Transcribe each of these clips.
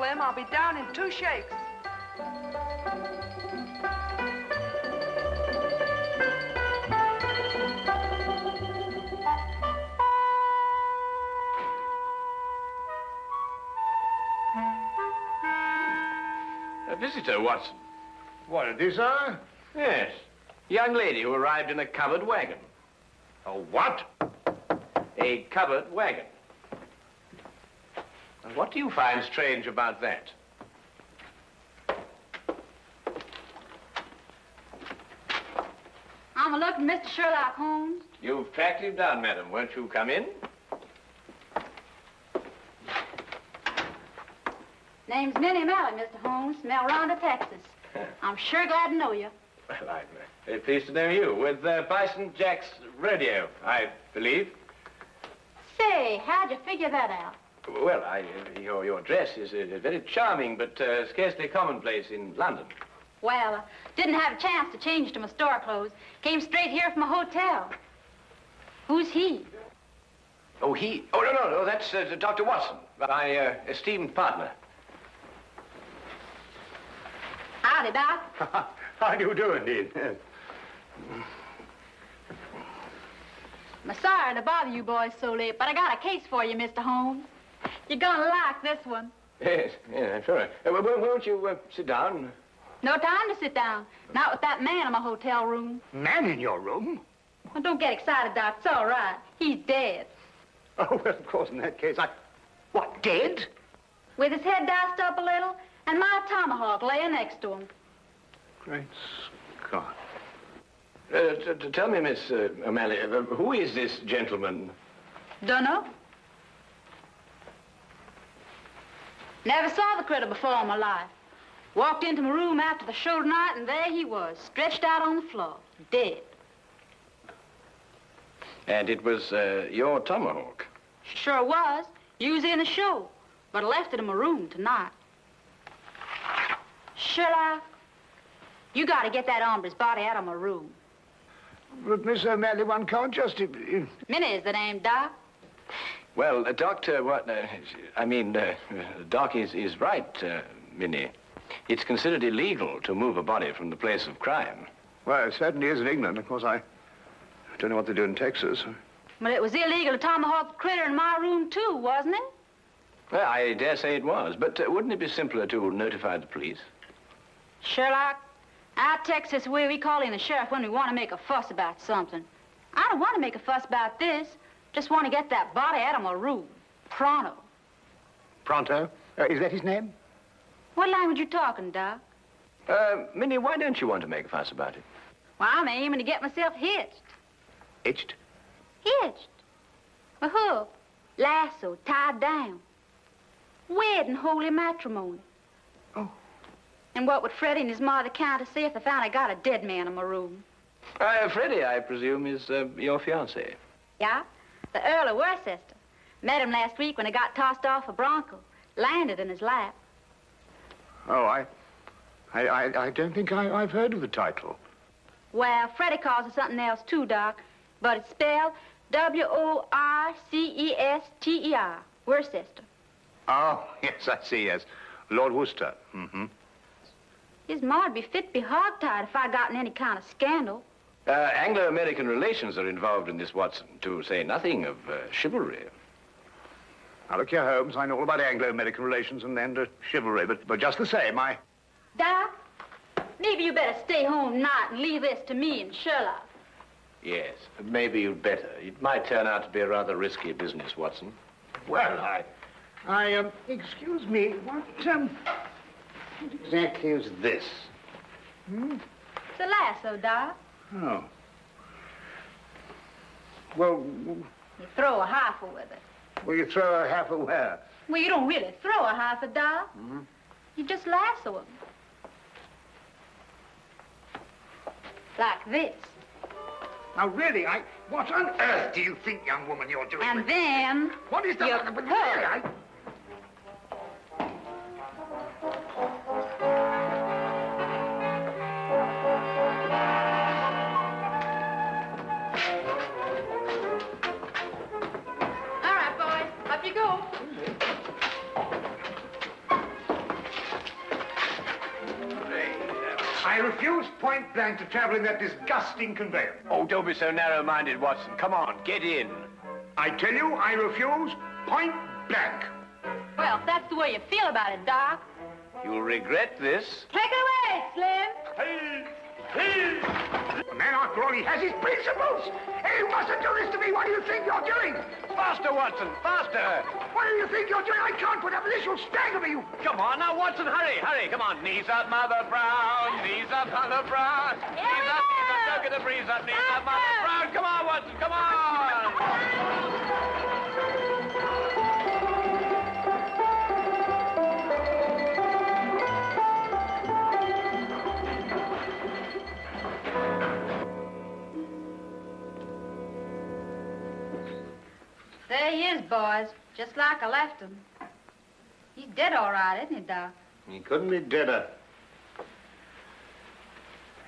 Slim. I'll be down in 2 shakes. A visitor, Watson. What, a desire? Yes. Young lady who arrived in a covered wagon. A what? A covered wagon. Now, what do you find strange about that? I'm looking for Mr. Sherlock Holmes. You've tracked him down, madam. Won't you come in? Name's Minnie Mallett, Mr. Holmes, from El Rondo, Texas. I'm sure glad to know you. Well, I'm very pleased to know you. With Bison Jack's rodeo, I believe. Say, how'd you figure that out? Well, your dress is very charming, but scarcely commonplace in London. Well, didn't have a chance to change to my store clothes. Came straight here from a hotel. Who's he? Oh, he? Oh, no, that's Dr. Watson, my esteemed partner. Howdy, Doc. How do you do, indeed? I'm sorry to bother you boys so late, but I got a case for you, Mr. Holmes. You're gonna like this one. Yes, I'm sure. Won't you sit down? No time to sit down. Not with that man in my hotel room. Man in your room? Well, don't get excited, Doc. It's all right. He's dead. Oh, well, of course, in that case, What, dead? With his head diced up a little, and my tomahawk laying next to him. Great Scott. Tell me, Miss O'Malley, who is this gentleman? Dunno. Never saw the critter before in my life. Walked into my room after the show tonight, and there he was, stretched out on the floor, dead. And it was your tomahawk? Sure was. Used in the show, but I left it in my room tonight. Sherlock, you got to get that hombre's body out of my room. But, Miss O'Malley, one can't just... Minnie is the name, Doc. Well, Doctor, Doc is right, Minnie. It's considered illegal to move a body from the place of crime. Well, it certainly is in England. Of course, I don't know what they do in Texas. But it was illegal to tomahawk the critter in my room, too, wasn't it? Well, I dare say it was, but wouldn't it be simpler to notify the police? Sherlock, our Texas way, we call in the sheriff when we want to make a fuss about something. I don't want to make a fuss about this. Just want to get that body out of my room. Pronto. Pronto? Is that his name? What language you talking, Doc? Minnie, why don't you want to make a fuss about it? Well, I'm aiming to get myself hitched. Hitched? Hitched. A hook, lasso, tied down. Wedding holy matrimony. Oh. And what would Freddie and his mother count to say if they found I got a dead man in my room? Freddie, I presume, is your fiancé. Yeah, the Earl of Worcester. Met him last week when he got tossed off a bronco. Landed in his lap. Oh, I don't think I've heard of the title. Well, Freddie calls it something else, too, Doc. But it's spelled W-O-R-C-E-S-T-E-R. Worcester. Oh, yes, I see, yes. Lord Worcester. Mm-hmm. His ma'd be fit to be hogtied if I got in any kind of scandal. Anglo-American relations are involved in this, Watson, to say nothing of chivalry. Now, look here, Holmes, I know all about Anglo-American relations and chivalry, but just the same, Doc, maybe you better stay home tonight and leave this to me and Sherlock. Yes, maybe you'd better. It might turn out to be a rather risky business, Watson. Well, excuse me, what exactly is this? Hmm? It's a lasso, Doc. Oh. Well... You throw a half with it. Well, you throw a half where? Well, you don't really throw a half, Doc. Mm-hmm. You just lasso him. Like this. Now, really, what on earth do you think, young woman, you're doing? And then... What is that? You But pull. really, All right, boys. Up you go. refuse point blank to travel in that disgusting conveyance. Oh, don't be so narrow-minded, Watson. Come on, get in. I tell you, I refuse point blank. Well, if that's the way you feel about it, Doc. You'll regret this. Take it away, Slim. Hey! Hey! The man, after all, he has his principles. Hey, you mustn't do this to me. What do you think you're doing? Faster, Watson, faster. What do you think you're doing? I can't put up with this. You'll strangle me, you... Come on, now, Watson, hurry, hurry. Come on. Knees up, Mother Brown. Knees up, Mother Brown. Knees up, don't get the breeze up. Knees up, Mother Brown. Come on, Watson, come on. There he is, boys. Just like I left him. He's dead all right, isn't he, Doc? He couldn't be deader.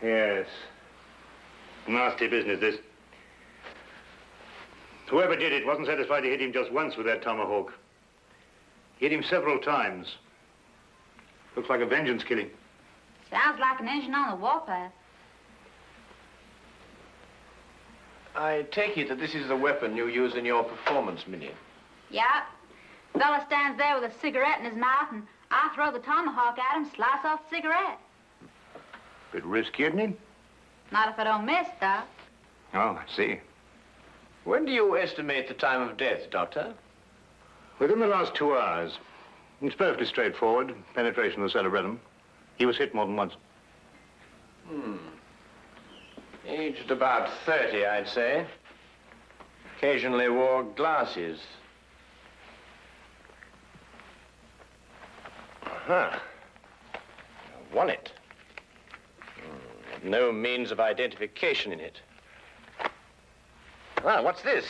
Yes. Nasty business, this. Whoever did it wasn't satisfied to hit him just once with that tomahawk. He hit him several times. Looks like a vengeance killing. Sounds like an engine on the warpath. I take it that this is the weapon you use in your performance, Minnie. Yeah. Fella stands there with a cigarette in his mouth, and I throw the tomahawk at him, slice off the cigarette. Bit risky, isn't it? Not if I don't miss, Doc. Oh, I see. When do you estimate the time of death, Doctor? Within the last 2 hours. It's perfectly straightforward. Penetration of the cerebellum. He was hit more than once. Aged about 30, I'd say. Occasionally wore glasses. Huh. Wallet. No means of identification in it. Ah, what's this?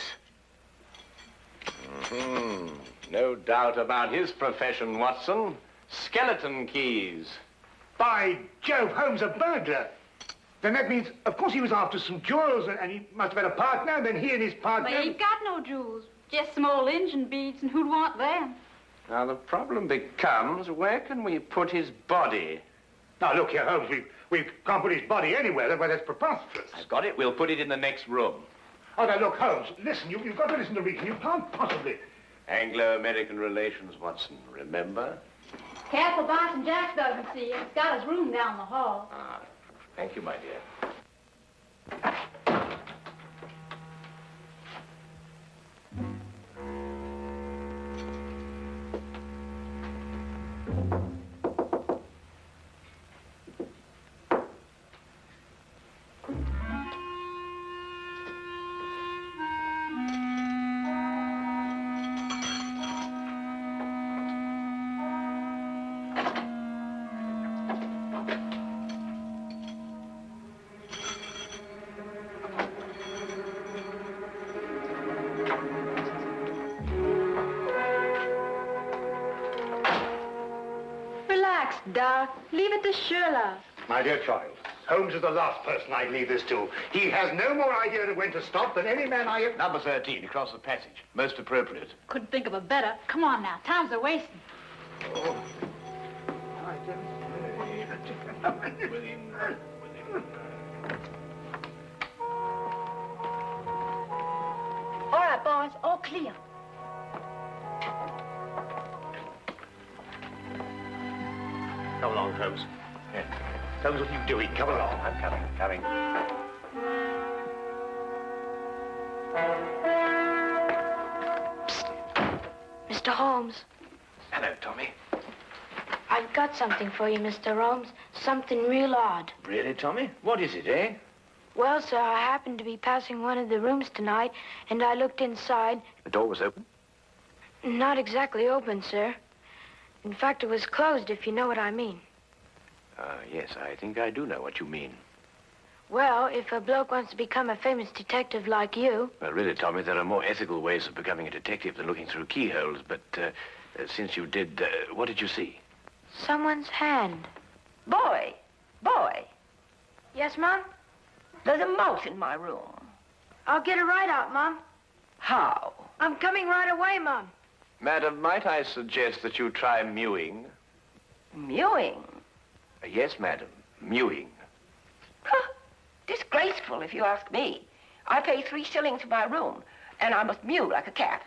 No doubt about his profession, Watson. Skeleton keys. By Jove, Holmes, a burglar. Then that means, of course, he was after some jewels, and he must have had a partner, and then he and his partner... But he ain't got no jewels. Just some old engine beads, and who'd want them? Now, the problem becomes, where can we put his body? Now, look here, Holmes, we can't put his body anywhere. Well, that's preposterous. I've got it. We'll put it in the next room. Oh, now, look, Holmes, listen, you've got to listen to reason. You can't possibly... Anglo-American relations, Watson, remember? Careful, Boston Jack doesn't see you. He's got his room down the hall. Ah, thank you, my dear. Doc, leave it to Sherlock. My dear child, Holmes is the last person I'd leave this to. He has no more idea of when to stop than any man I have... Number 13, across the passage. Most appropriate. Couldn't think of a better. Come on now, time's a wasting. Oh. All right, boys, all clear. Come along, Holmes. Yeah. Holmes, what are you doing? Come along. I'm coming. Mr. Holmes. Hello, Tommy. I've got something for you, Mr. Holmes. Something real odd. Really, Tommy? What is it, eh? Well, sir, I happened to be passing one of the rooms tonight, and I looked inside. The door was open? Not exactly open, sir. In fact, it was closed, if you know what I mean. Yes, I think I do know what you mean. Well, if a bloke wants to become a famous detective like you... Well, really, Tommy, there are more ethical ways of becoming a detective than looking through keyholes, but since you did, what did you see? Someone's hand. Boy. Yes, Mom? There's a mouse in my room. I'll get it right out, Mom. How? I'm coming right away, Mom. Madam, might I suggest that you try mewing? Mewing? Yes, madam, mewing. Huh. Disgraceful, if you ask me. I pay 3 shillings for my room, and I must mew like a cat.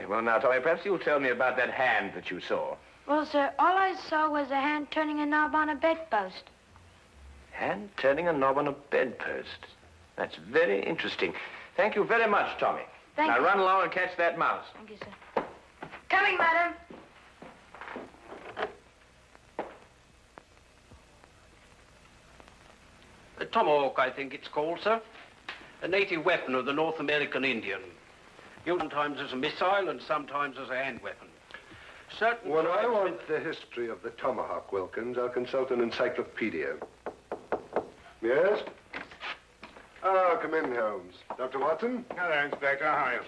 Well, now, Tommy, perhaps you'll tell me about that hand that you saw. Well, sir, all I saw was a hand turning a knob on a bedpost. Hand turning a knob on a bedpost. That's very interesting. Thank you very much, Tommy. Thank now you. run along and catch that mouse. Thank you, sir. Coming, madam. A tomahawk, I think it's called, sir. A native weapon of the North American Indian. Used sometimes as a missile and sometimes as a hand weapon. Certain When I tribes- want the history of the tomahawk, Wilkins, I'll consult an encyclopedia. Yes? Oh, come in, Holmes. Dr. Watson? Hello, Inspector. How are you?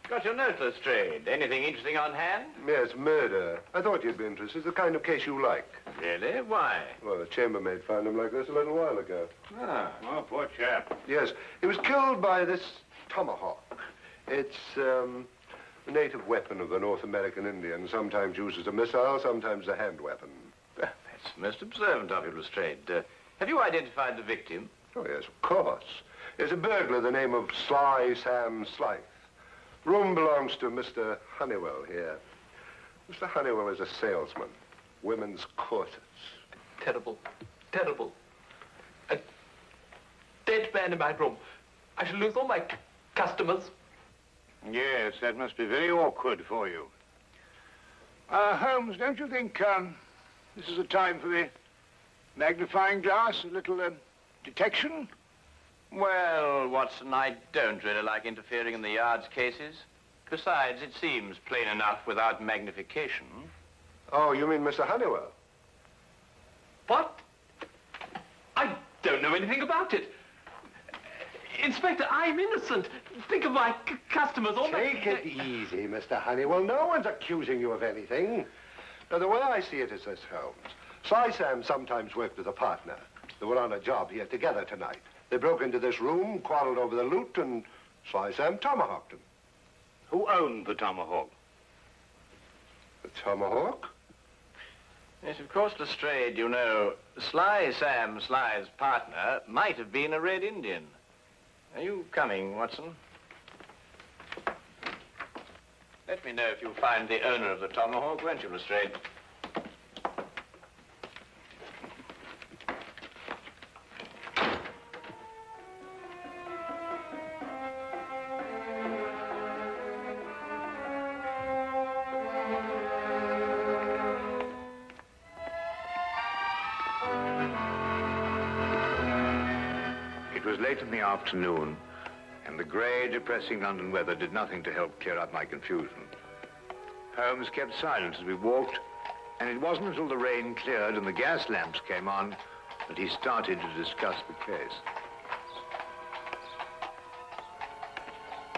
Got your note, Lestrade. Anything interesting on hand? Yes, murder. I thought you'd be interested. The kind of case you like. Really? Why? Well, the chambermaid found him like this a little while ago. Ah. Oh, poor chap. Yes, he was killed by this tomahawk. It's a native weapon of the North American Indian, sometimes used as a missile, sometimes a hand weapon. That's most observant of you, Lestrade. Have you identified the victim? Oh, yes, of course. There's a burglar, the name of Sly Sam Slythe. Room belongs to Mr. Honeywell here. Mr. Honeywell is a salesman. Women's corsets. Terrible. Terrible. A dead man in my room. I shall lose all my customers. Yes, that must be very awkward for you. Holmes, don't you think this is a time for the magnifying glass, a little detection? Well, Watson, I don't really like interfering in the yard's cases. Besides, it seems plain enough without magnification. Oh, you mean Mr. Honeywell? What? I don't know anything about it. Inspector, I'm innocent. Think of my customers. All Take it easy, Mr. Honeywell. No one's accusing you of anything. Now, the way I see it is this, Holmes. Sly Sam sometimes worked with a partner. They were on a job here together tonight. They broke into this room, quarreled over the loot, and Sly Sam tomahawked him. Who owned the tomahawk? The tomahawk? Yes, of course, Lestrade, you know, Sly Sam Sly's partner might have been a Red Indian. Are you coming, Watson? Let me know if you find the owner of the tomahawk, won't you, Lestrade? It was late in the afternoon, and the grey, depressing London weather did nothing to help clear up my confusion. Holmes kept silent as we walked, and it wasn't until the rain cleared and the gas lamps came on that he started to discuss the case.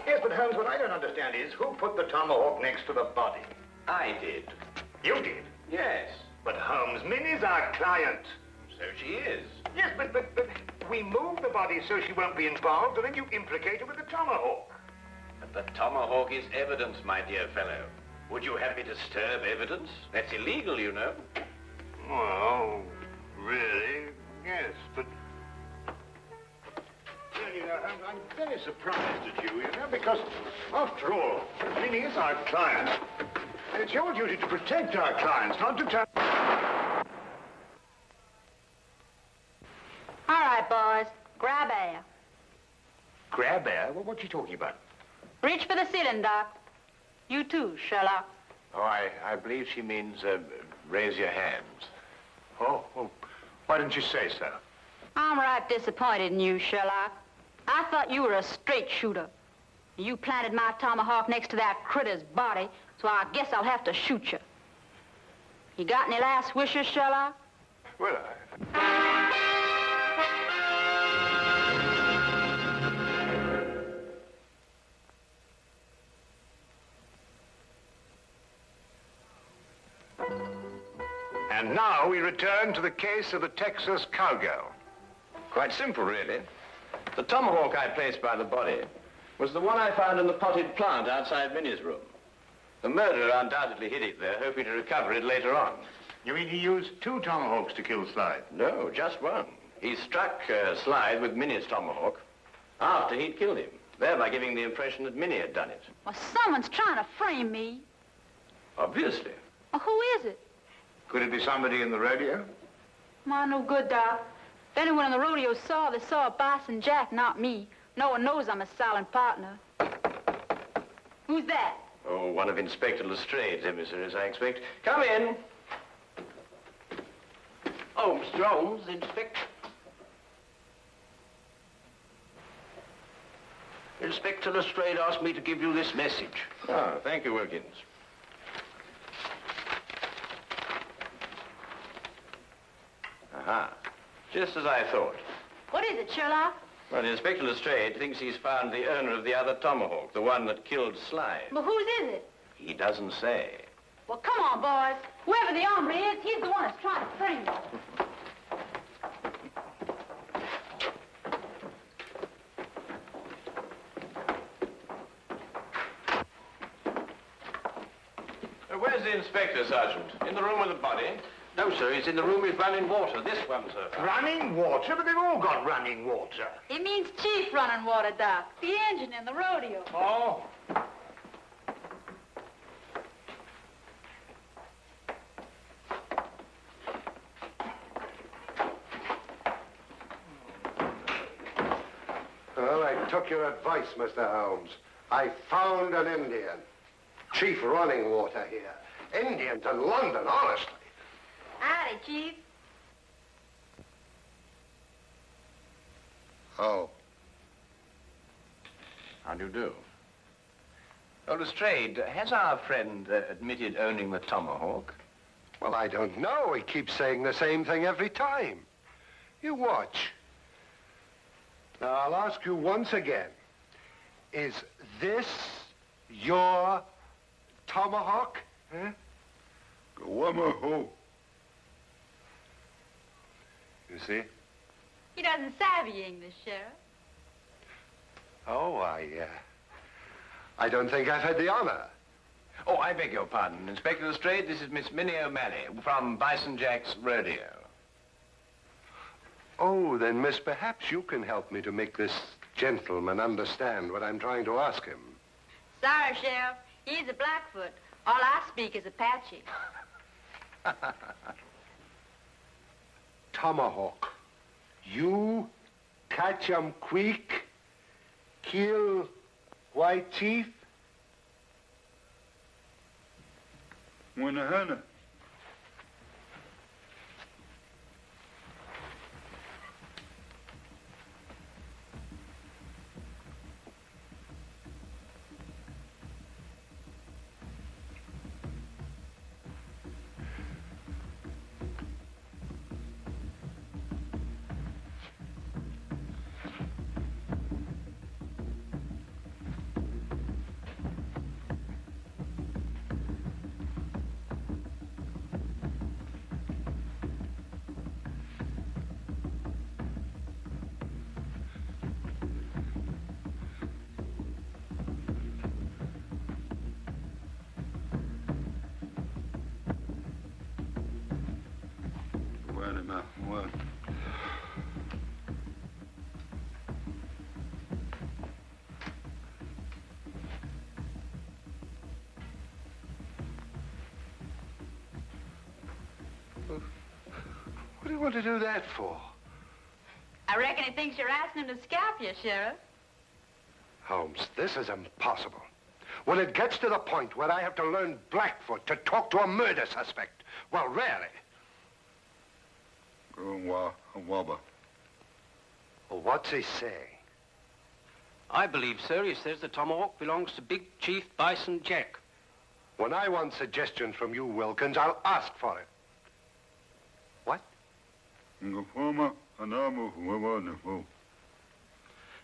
Yes, but Holmes, what I don't understand is who put the tomahawk next to the body? I did. You did. Yes. But Holmes, Minnie's our client. So she is. Yes, but we moved the body so she won't be involved, and then you implicate her with the tomahawk. But the tomahawk is evidence, my dear fellow. Would you have me disturb evidence? That's illegal, you know. Well, really, yes, but... Well, you know, I'm very surprised at you, because, after all, Minnie is our client. And it's your duty to protect our clients, not to turn... All right, boys. Grab air. Grab air? Well, what are you talking about? Reach for the ceiling, Doc. You too, Sherlock. Oh, I believe she means raise your hands. Oh, well, why didn't you say so? I'm right disappointed in you, Sherlock. I thought you were a straight shooter. You planted my tomahawk next to that critter's body, so I guess I'll have to shoot you. You got any last wishes, Sherlock? Well, And now we return to the case of the Texas Cowgirl. Quite simple, really. The tomahawk I placed by the body was the one I found in the potted plant outside Minnie's room. The murderer undoubtedly hid it there, hoping to recover it later on. You mean he used 2 tomahawks to kill Slide? No, just one. He struck Slide with Minnie's tomahawk after he'd killed him, thereby giving the impression that Minnie had done it. Well, someone's trying to frame me. Obviously. Well, who is it? Could it be somebody in the rodeo? My, no good, Doc. If anyone in the rodeo saw, they saw Bison Jack, not me. No one knows I'm a silent partner. Who's that? Oh, one of Inspector Lestrade's emissaries, I expect. Come in. Oh, Mr. Holmes, Inspector. Inspector Lestrade asked me to give you this message. Oh, thank you, Wilkins. Aha. Just as I thought. What is it, Sherlock? Well, Inspector Lestrade thinks he's found the owner of the other tomahawk, the one that killed Slide. But whose is it? He doesn't say. Well, come on, boys. Whoever the hombre is, he's the one that's trying to frame me. Where's the inspector, Sergeant? In the room with the body? No, sir, he's in the room with running water. This one, sir. Running water? But they've all got running water. It means Chief running water, Doc. The engine in the rodeo. Oh. Well, I took your advice, Mr. Holmes. I found an Indian. Chief running water here. Indian to London, honestly. Howdy, Chief. Oh. How do you do? Oh, Lestrade, has our friend admitted owning the tomahawk? Well, I don't know. He keeps saying the same thing every time. You watch. Now, I'll ask you once again. Is this your tomahawk? Huh? Gawamaho. You see? He doesn't savvy English, Sheriff. Oh, I don't think I've had the honor. Oh, I beg your pardon. Inspector Lestrade, this is Miss Minnie O'Malley from Bison Jack's rodeo. Oh, then, miss, perhaps you can help me to make this gentleman understand what I'm trying to ask him. Sorry, Sheriff. He's a Blackfoot. All I speak is Apache. Tomahawk. You catch 'em quick, kill white chief? Wanahana. What? What do you want to do that for? I reckon he thinks you're asking him to scalp you, Sheriff. Holmes, this is impossible. When it gets to the point where I have to learn Blackfoot to talk to a murder suspect, well, really. Well, what's he saying? I believe, sir, he says the tomahawk belongs to Big Chief Bison Jack. When I want suggestions from you, Wilkins, I'll ask for it. What?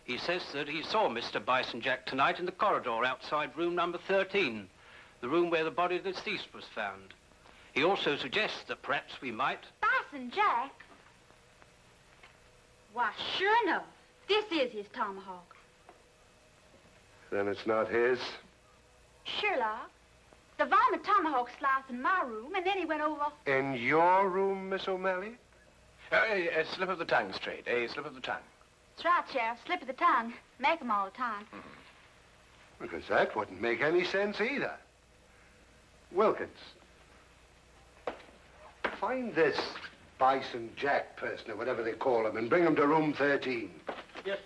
He says that he saw Mr. Bison Jack tonight in the corridor outside room number 13, the room where the body of the deceased was found. He also suggests that perhaps we might... Bison Jack? Why, sure enough, this is his tomahawk. Then it's not his? Sherlock, The varmint tomahawk sliced in my room, and then he went over. In your room, Miss O'Malley? A slip of the tongue, Straight. A slip of the tongue. That's right, Sheriff. Slip of the tongue. Make 'em all the time. Because that wouldn't make any sense either. Wilkins, find this Bison Jack person, or whatever they call him, and bring him to room 13. Yes.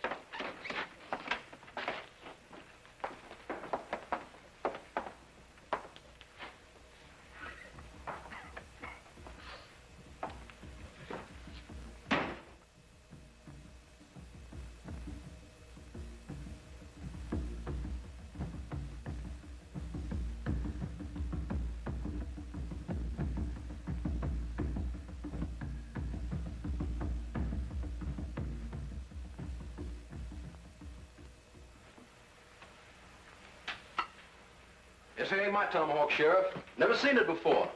This ain't my tomahawk, Sheriff. Never seen it before.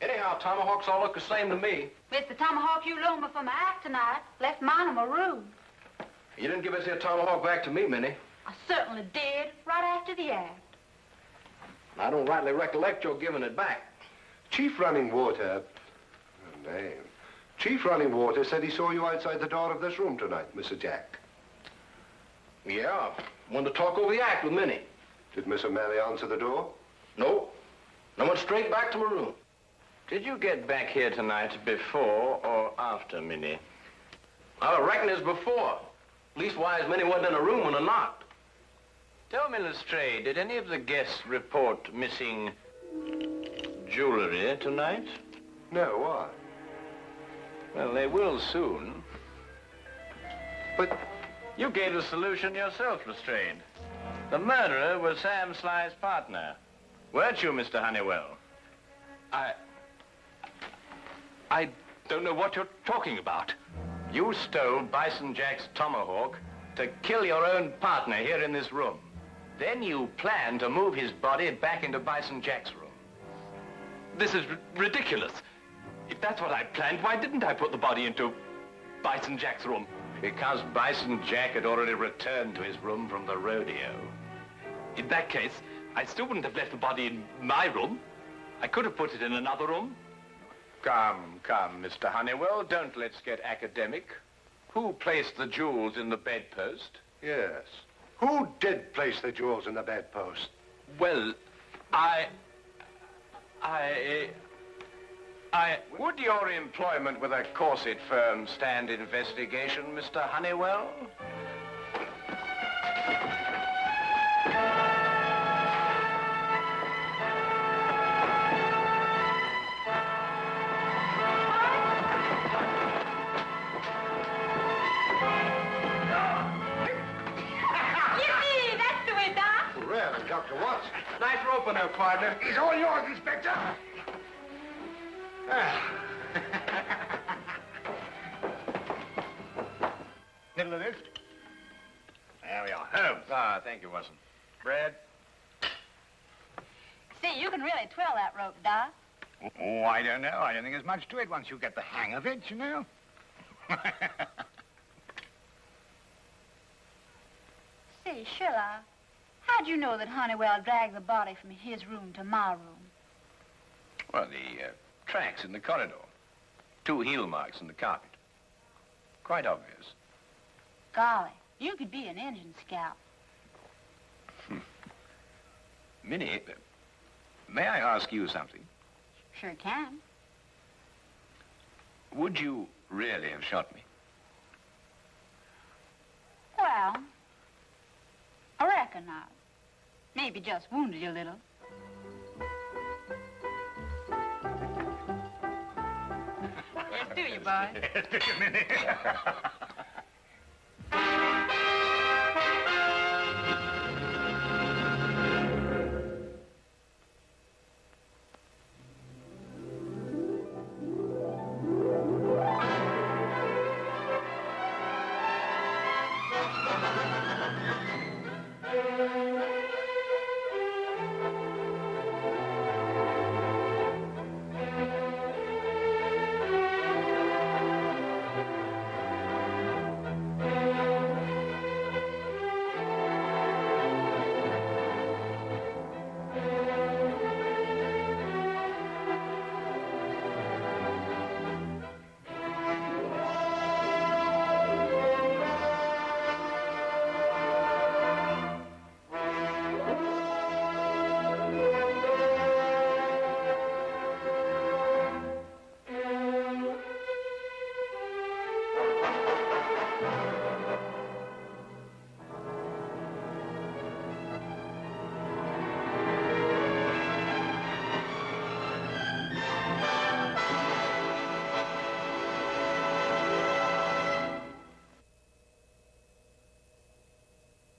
Anyhow, tomahawks all look the same to me. It's the tomahawk you loaned me for my act tonight. Left mine in my room. You didn't give this here tomahawk back to me, Minnie. I certainly did, right after the act. I don't rightly recollect your giving it back. Chief Running Water... Oh, name. Chief Running Water said he saw you outside the door of this room tonight, Mr. Jack. Yeah, wanted to talk over the act with Minnie. Did Miss O'Malley answer the door? No. I went straight back to my room. Did you get back here tonight before or after Minnie? I reckon it's before. Leastwise, Minnie wasn't in a room when I knocked. Tell me, Lestrade, did any of the guests report missing jewelry tonight? No, why? Well, they will soon. But... You gave the solution yourself, Lestrade. The murderer was Sam Sly's partner. Weren't you, Mr. Honeywell? I don't know what you're talking about. You stole Bison Jack's tomahawk to kill your own partner here in this room. Then you planned to move his body back into Bison Jack's room. This is ridiculous. If that's what I planned, why didn't I put the body into Bison Jack's room? Because Bison Jack had already returned to his room from the rodeo. In that case, I still wouldn't have left the body in my room. I could have put it in another room. Come, Mr. Honeywell, don't let's get academic. Who placed the jewels in the bedpost? Yes. Who did place the jewels in the bedpost? Well, Would your employment with a corset firm stand investigation, Mr. Honeywell? Yippee! That's the way, Doc. Really, Dr. Watson? Nice rope on there, partner. He's all yours, Inspector. Middle of this. There we are. Holmes. Ah, thank you, Watson. Brad? See, you can really twirl that rope, Doc. Oh, I don't know. I don't think there's much to it once you get the hang of it, you know. Say, Sherlock, how'd you know that Honeywell dragged the body from his room to my room? Well, the tracks in the corridor. 2 heel marks in the carpet. Quite obvious. Golly, you could be an engine scout. Minnie, may I ask you something? Sure can. Would you really have shot me? Well, I reckon not. Maybe just wounded you a little. Yes, do you, boy? Yes, do you, Minnie?